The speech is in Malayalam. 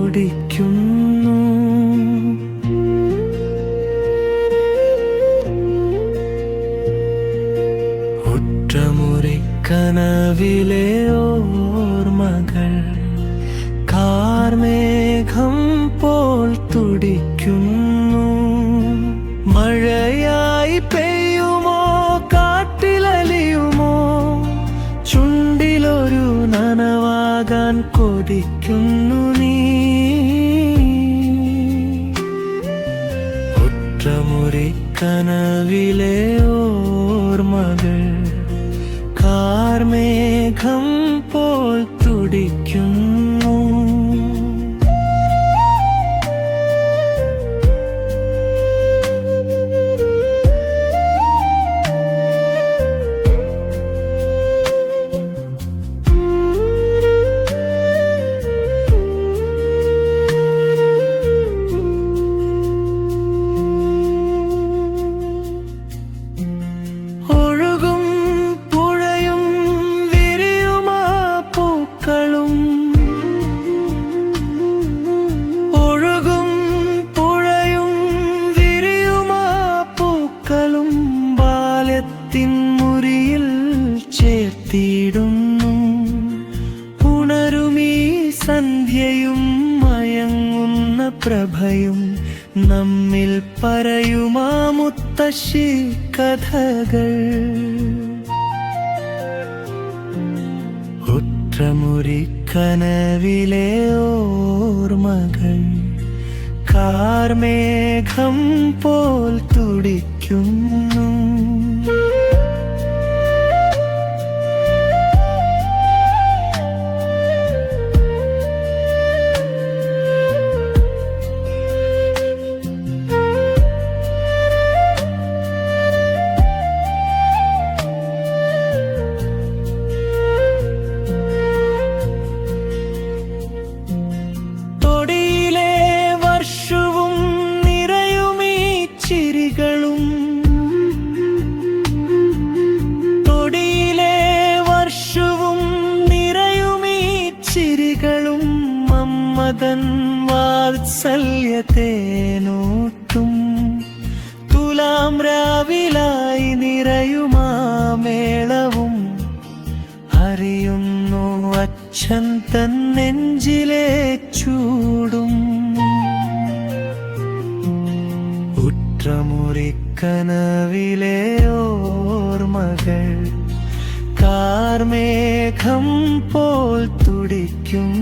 തുടിക്കുന്നു. ഉറ്റമുറിക്കനവിലെ ഓർമ്മകൾ കാർമേഘം പോൽ തുടിക്കുന്നു. മഴയായി പെയ്യുമോ, കാട്ടിലലിയുമോ, ചുണ്ടിലൊരു നനവാകാൻ കൊതിക്കുന്നു നീ. ഉറ്റമുറിക്കനവിലെ ഓർമ്മകൾ കാർമേഘം പോൽ തുടിക്കുന്നു. മുറിയിൽ ചേർത്തിടുന്നു. ഉണരുമീ സന്ധ്യയും മയങ്ങുന്ന പ്രഭയും നമ്മിൽ പറയുമാ മുത്തശ്ശി കഥകൾ. ഉറ്റമുറിക്കനവിലെ ഓർമ്മകൾ കാർമേഘം പോൽ തുടിക്കുന്നു. മമ്മതൻ വാത്സല്യത്തേനൂട്ടും തുലാം രാവിലായി നിറയുമാമേളവും അറിയുന്നു അച്ഛൻ തൻ നെഞ്ചിലെ ചൂടും. ഉറ്റമുറിക്കനവിലെ ഓർമ്മകൾ കാർമേഘം പോൽ തുടിക്കും.